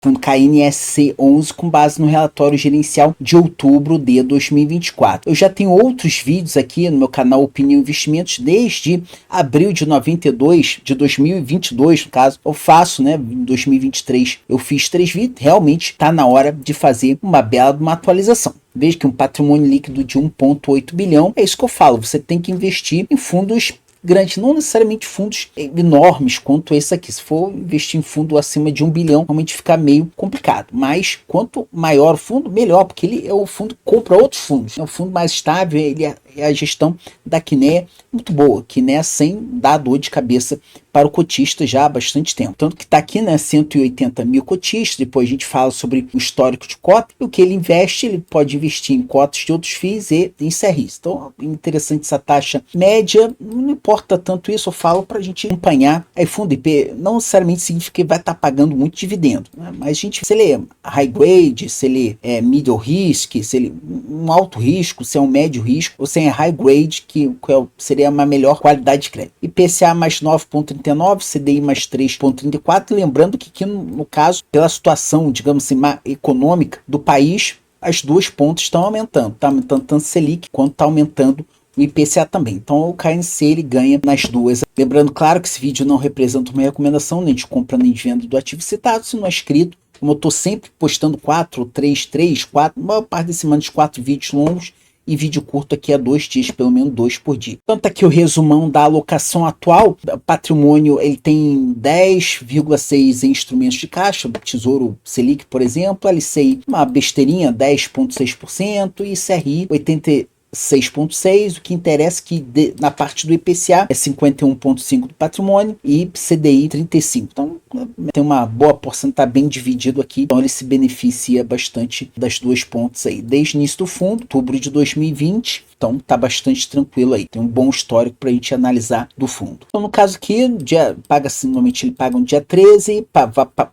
fundo KNSC11 com base no relatório gerencial de outubro de 2024. Eu já tenho outros vídeos aqui no meu canal Opinião Investimentos desde abril de 2022, no caso. Eu faço, né, em 2023 eu fiz 3 vídeos, realmente está na hora de fazer uma atualização. Veja que um patrimônio líquido de 1,8 bilhão, é isso que eu falo, você tem que investir em fundos grandes, não necessariamente fundos enormes quanto esse aqui. Se for investir em fundo acima de 1 bilhão, realmente fica meio complicado. Mas quanto maior o fundo, melhor, porque ele é o fundo que compra outros fundos. É um fundo mais estável, ele é a gestão da Quinéa muito boa. Quinéa sem dar dor de cabeça para o cotista já há bastante tempo. Tanto que está aqui, né, 180 mil cotistas. Depois a gente fala sobre o histórico de cota e o que ele investe. Ele pode investir em cotas de outros FIIs e em CRIs. Então, é interessante essa taxa média. Não importa tanto isso, eu falo para a gente acompanhar. Aí, fundo IP não necessariamente significa que vai estar pagando muito dividendo, né? Mas a gente, se ele é high grade, se ele é middle risk, se ele é um alto risco, se é um médio risco, ou se é high grade, que seria uma melhor qualidade de crédito. IPCA mais 9,39, CDI mais 3,34, lembrando que aqui no caso, pela situação, digamos assim, econômica do país, as duas pontas estão aumentando. Está aumentando tanto o Selic quanto está aumentando o IPCA também. Então o KNC ele ganha nas duas. Lembrando, claro, que esse vídeo não representa uma recomendação nem de compra nem de venda do ativo citado. Se não é inscrito, como eu estou sempre postando 4, a maior parte das semanas 4 vídeos longos, e vídeo curto aqui a 2 dias, pelo menos 2 por dia. Então tá aqui o resumão da alocação atual. O patrimônio ele tem 10,6 em instrumentos de caixa, Tesouro Selic, por exemplo, LCI uma besteirinha, 10,6%, e CRI 86,6%. O que interessa é que na parte do IPCA é 51,5% do patrimônio e CDI 35%. Então tem uma boa porcentagem, está bem dividido aqui, então ele se beneficia bastante das duas pontas aí. Desde o início do fundo, outubro de 2020, então está bastante tranquilo aí. Tem um bom histórico para a gente analisar do fundo. Então no caso aqui, normalmente ele paga no dia 13,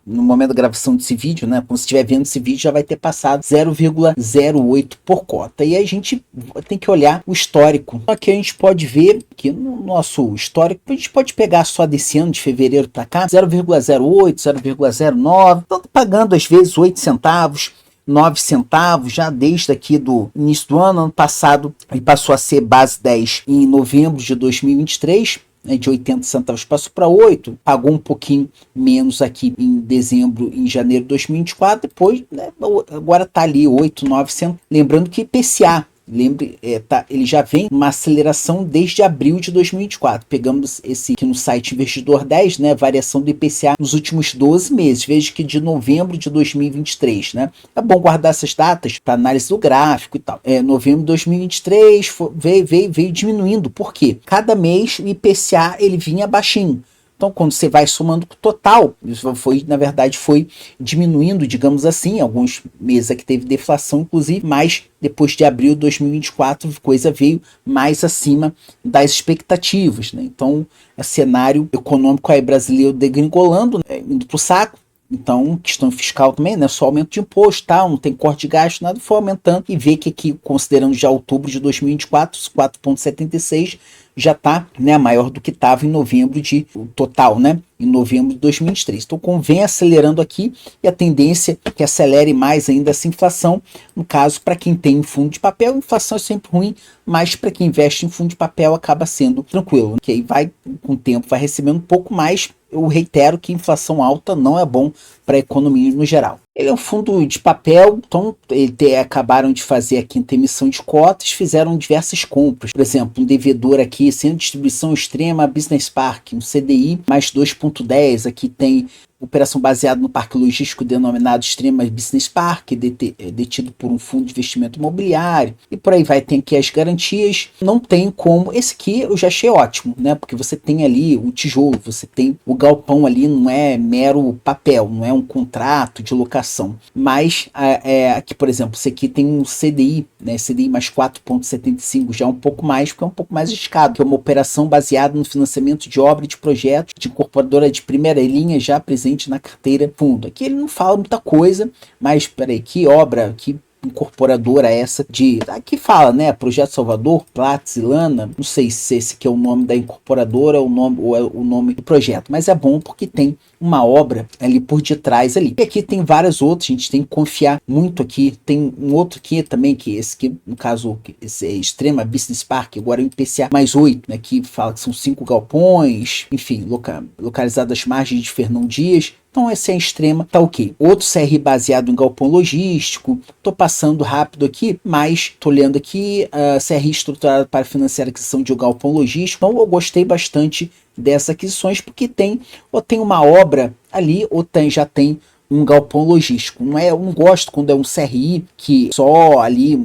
no momento da gravação desse vídeo, né? Quando você estiver vendo esse vídeo, já vai ter passado 0,08 por cota. E aí a gente tem que olhar o histórico. Aqui a gente pode ver que no nosso histórico, a gente pode pegar só desse ano, de fevereiro para cá, 0,08, 0,09, então pagando às vezes 8 centavos, 9 centavos, já desde aqui do início do ano passado, ele passou a ser base 10 em novembro de 2023, de 80 centavos passou para 8, pagou um pouquinho menos aqui em dezembro, em janeiro de 2024, depois, né, agora está ali 8, 9 centavos, lembrando que IPCA, lembre, ele já vem uma aceleração desde abril de 2024. Pegamos esse aqui no site Investidor 10, né, variação do IPCA nos últimos 12 meses. Veja que de novembro de 2023, né? É bom guardar essas datas para análise do gráfico e tal. Novembro de 2023 veio diminuindo. Por quê? Cada mês o IPCA ele vinha baixinho. Então, quando você vai somando o total, isso na verdade, foi diminuindo, digamos assim, alguns meses aqui teve deflação, inclusive, mas depois de abril de 2024, a coisa veio mais acima das expectativas, né? Então, o cenário econômico aí brasileiro degringolando, né? Indo para o saco. Então, questão fiscal também, né? Só aumento de imposto, tal, não tem corte de gasto, nada, foi aumentando. E vê que aqui, considerando já outubro de 2024, 4,76 já está, né, maior do que estava em novembro o total, né? Em novembro de 2023. Então, convém acelerando aqui e a tendência é que acelere mais ainda essa inflação. No caso, para quem tem fundo de papel, a inflação é sempre ruim, mas para quem investe em fundo de papel acaba sendo tranquilo, que aí vai, com o tempo, vai recebendo um pouco mais. Eu reitero que inflação alta não é bom para a economia no geral. Ele é um fundo de papel, então acabaram de fazer a quinta emissão de cotas, fizeram diversas compras. Por exemplo, um devedor aqui, sendo distribuição extrema, Business Park, um CDI mais 2,10. Aqui tem operação baseada no parque logístico denominado Extrema Business Park, detido por um fundo de investimento imobiliário, e por aí vai. Tem aqui as garantias, não tem como, esse aqui eu já achei ótimo, né, porque você tem ali o tijolo, você tem o galpão ali, não é mero papel, não é um contrato de locação, mas aqui, por exemplo, esse aqui tem um CDI, né, CDI mais 4,75, já um pouco mais, porque é um pouco mais arriscado, que é uma operação baseada no financiamento de obra e de projetos de incorporadora de primeira linha já presente na carteira fundo. Aqui ele não fala muita coisa, mas peraí, que obra, que incorporadora essa de... Aqui fala, né? Projeto Salvador, Platts e Lana. Não sei se esse aqui é o nome da incorporadora ou é o nome do projeto, mas é bom porque tem uma obra ali por detrás ali. E aqui tem várias outras, a gente tem que confiar muito aqui. Tem um outro aqui também, que esse aqui, no caso, esse é Extrema Business Park, agora é o IPCA mais 8, né, que fala que são 5 galpões, enfim, localizado às margens de Fernão Dias. Então essa é a Extrema, tá ok. Outro CRI baseado em galpão logístico, tô passando rápido aqui, mas tô lendo aqui, CRI estruturado para financiar a aquisição de um galpão logístico. Então eu gostei bastante dessas aquisições, porque ou tem uma obra ali, ou já tem um galpão logístico. Eu não gosto quando é um CRI que só ali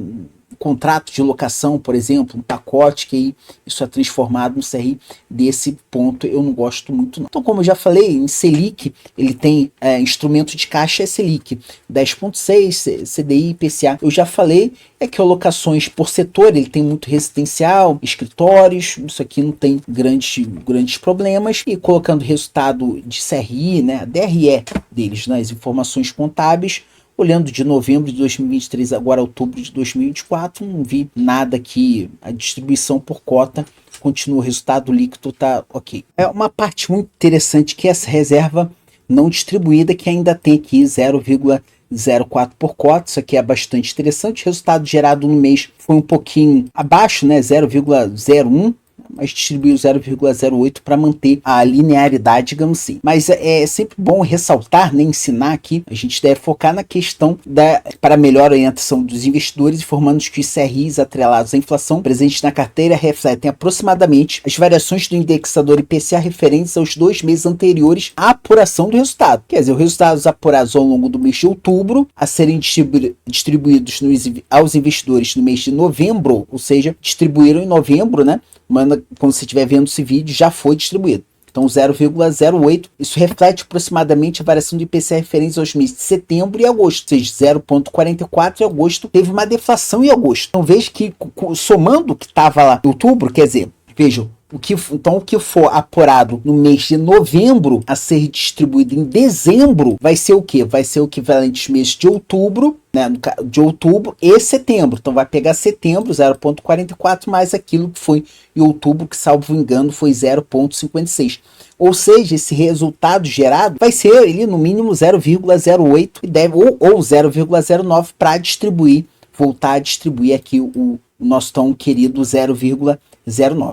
contrato de locação, por exemplo, um pacote, que aí isso é transformado no CRI. Desse ponto eu não gosto muito não. Então, como eu já falei, em Selic ele tem instrumento de caixa, é Selic 10,6, CDI, IPCA. Eu já falei, é que alocações por setor, ele tem muito residencial, escritórios, isso aqui não tem grandes problemas. E colocando resultado de CRI, né, DRE deles, né, as informações contábeis, olhando de novembro de 2023 agora a outubro de 2024, não vi nada que a distribuição por cota continua, o resultado líquido tá ok. É uma parte muito interessante que essa reserva não distribuída, que ainda tem aqui 0,04 por cota, isso aqui é bastante interessante. O resultado gerado no mês foi um pouquinho abaixo, né, 0,01, mas distribuiu 0,08 para manter a linearidade, digamos assim. Mas é sempre bom ressaltar, né, ensinar aqui, a gente deve focar na questão para melhor orientação dos investidores, informando que os CRIs atrelados à inflação presentes na carteira refletem aproximadamente as variações do indexador IPCA referentes aos 2 meses anteriores à apuração do resultado. Quer dizer, os resultados apurados ao longo do mês de outubro a serem distribuídos aos investidores no mês de novembro, ou seja, distribuíram em novembro, né? Quando você estiver vendo esse vídeo, já foi distribuído. Então 0,08, isso reflete aproximadamente a variação do IPCA referente aos meses de setembro e agosto, ou seja, 0,44 em agosto, teve uma deflação em agosto. Então veja que somando o que estava lá em outubro, quer dizer, vejam, o que for apurado no mês de novembro a ser distribuído em dezembro vai ser o quê? Vai ser o equivalente aos meses de outubro, né, de outubro e setembro. Então vai pegar setembro, 0,44, mais aquilo que foi em outubro, que salvo engano foi 0,56. Ou seja, esse resultado gerado vai ser ali no mínimo 0,08 ou 0,09 para distribuir, voltar a distribuir aqui o nosso tão querido 0,09.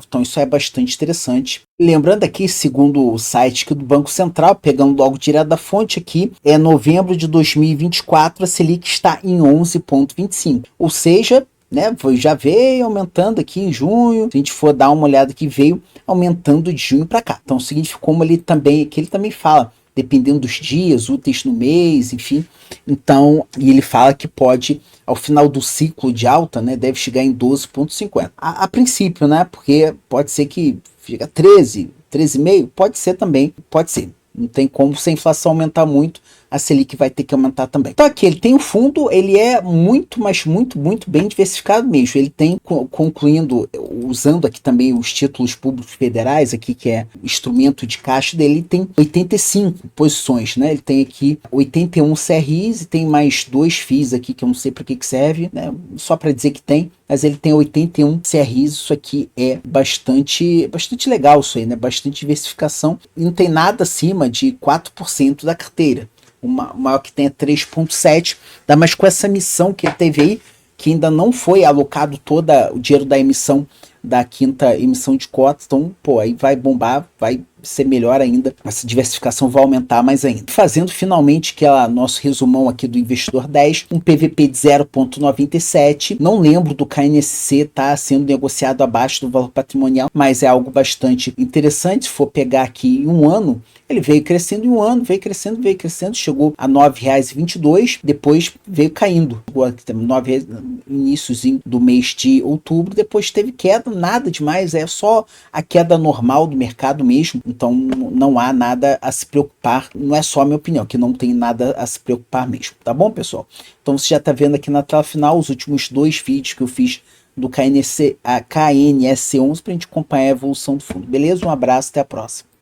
Então isso é bastante interessante. Lembrando aqui, segundo o site aqui do Banco Central, pegando logo direto da fonte aqui, é novembro de 2024, a Selic está em 11,25. Ou seja, né, já veio aumentando aqui em junho. Se a gente for dar uma olhada aqui, veio aumentando de junho para cá. Então o seguinte, como ele também fala, dependendo dos dias úteis no mês, enfim. Então, e ele fala que pode, ao final do ciclo de alta, né, deve chegar em 12,50. A princípio, né, porque pode ser que fica 13, 13,5, pode ser também, pode ser. Não tem como, se a inflação aumentar muito, a Selic vai ter que aumentar também. Então aqui ele tem o fundo, ele é muito, mas muito bem diversificado mesmo. Ele tem, concluindo, usando aqui também os títulos públicos federais, aqui que é o instrumento de caixa dele, ele tem 85 posições, né? Ele tem aqui 81 CRIs e tem mais 2 FIIs aqui, que eu não sei para que serve, né? Só para dizer que tem, mas ele tem 81 CRIs, isso aqui é bastante legal isso aí, né? Bastante diversificação, e não tem nada acima de 4% da carteira. O maior que tem é 3,7, mas com essa emissão que ele teve aí, que ainda não foi alocado todo o dinheiro da emissão, da quinta emissão de cotas, então, pô, aí vai bombar, vai ser melhor ainda, essa diversificação vai aumentar mais ainda. Fazendo finalmente nosso resumão aqui do Investidor 10, um PVP de 0,97, não lembro do KNSC tá sendo negociado abaixo do valor patrimonial, mas é algo bastante interessante. Se for pegar aqui em um ano, ele veio crescendo em um ano, veio crescendo, chegou a R$ 9,22, depois veio caindo, chegou a R$ 9 iníciozinho do mês de outubro, depois teve queda, nada demais, é só a queda normal do mercado mesmo. Então não há nada a se preocupar, não é só a minha opinião, que não tem nada a se preocupar mesmo, tá bom, pessoal? Então você já está vendo aqui na tela final os últimos 2 vídeos que eu fiz do KNSC11 para a gente acompanhar a evolução do fundo, beleza? Um abraço, até a próxima.